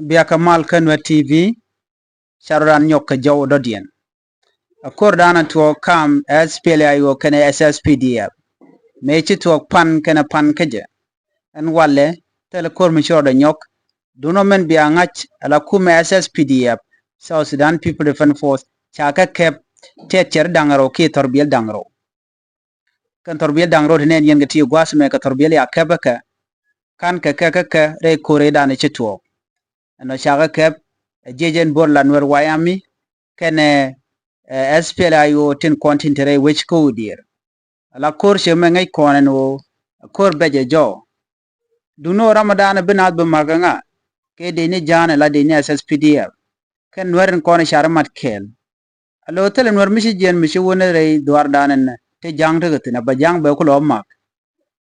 biaka mal kanwa TV sharuran nyoka jaw dodien akor dana to kam SPLA yo kana SSPDF mechi to pan kana pan kaje an walle telekor mi shoda nyok duno men bi angach ala kuma SSPDF South Sudan People Defense Force chaka kep techer dangaro ki torbiel dangaro kan torbiel dangaro ne yen gati gwas me ka torbiel ya kebaka kan ka re kore dana chitwo no chaka kep jejen borla nwer wayami kene SPLA yo tin kontintere which ko dir ala kor sheme ngai konen wo kor beje jo duno ramadan binat be maganga ke de ni jana la de ni SSPDF ken nwerin konen sharmat kel alo tele nwer mishi jen mishi wona re dwar danen te jang te gatina ba jang be ko lo mak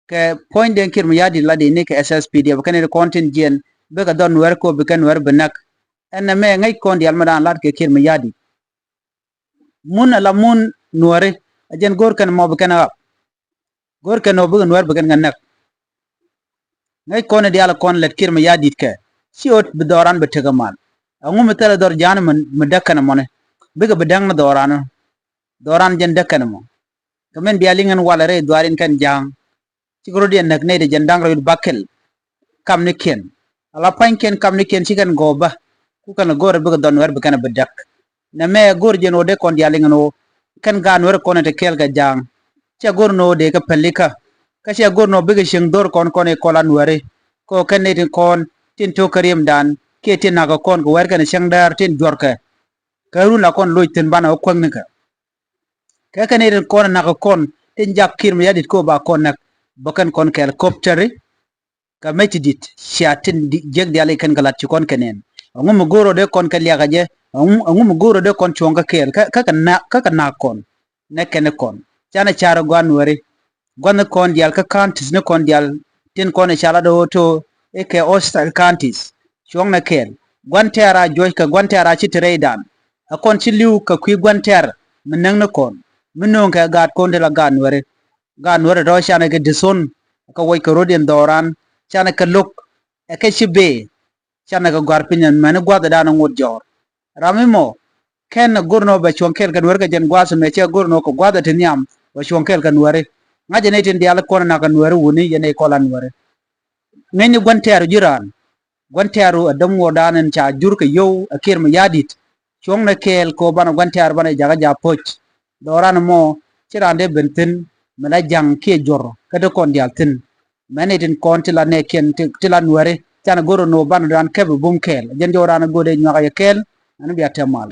ke point den kir mi yadi la de ni ke SSPDF ken kontin jen be ga don wer ko be ken wer benak en me ngai kon dial madan lat ke kir mi yadi mun ala mun nuare ajen gor kan mo be ken gor kan no be nwer be ken nganak ngai kon dial kon let kir mi yadi ke siot be doran be tegamal angu metala dor jana man medakana mone biga bedang na doran jen dakana mo kamen bialingan walare dwarin kan jang siguro dia nak ne de jandang ro bakel kam ne ken ala panken kam ne ken sigan goba ku kan gore biga don wer be kana bedak na me gor jen ode kon dialingan o kan gan wer kon te kel ga jang cha gor no de ka pelika ka cha gor no biga shing dor kon e kolan ware ko kan ne kon tin to karim dan ke tin na kon ko wer kan shang dar tin jorka karu la kon loy tin bana ko nika ka kan ne kon na kon tin jak kir mi yadit ko ba kon nak bakan kon kel helicopter ka metidit shatin jeg diale kan galat ci kon kenen ngum goro de kon kal yaga je ngum goro de kon chonga kel ka na kon ne ken kon chana chara gwan wari gwan kon dial ka kantis ne kon dial tin kon chala do to e ke ostal kantis chong na kel gwan tera joy ka gwan tera ci tredan akon ci liw ka kwi gwan ter menang na kon menong ka gat kon de la gan wari do chana ke dison ka way ka rodien doran chana ka luk e ke chibe chana ka gar pinyan mane gwada dana ngut jor ramimo ken gurno ba chonkel kan werga jen gwaso me che gurno ko gwada tinyam ba chonkel kan were ngaje ne tin dial ko na kan were wuni yene ko lan were ngeni gwanteru jiran gwanteru adam wodanen cha jurka yow akir ma yadit chong na kel ko bana gwanteru bana jaga ja poch doran mo cirande benten mala jang ke jor kada kon dial tin mane tin kon tila ne ken tila were chana goro no bana dan kebe bum kel jen jorana gode nyaga kel anu biya temal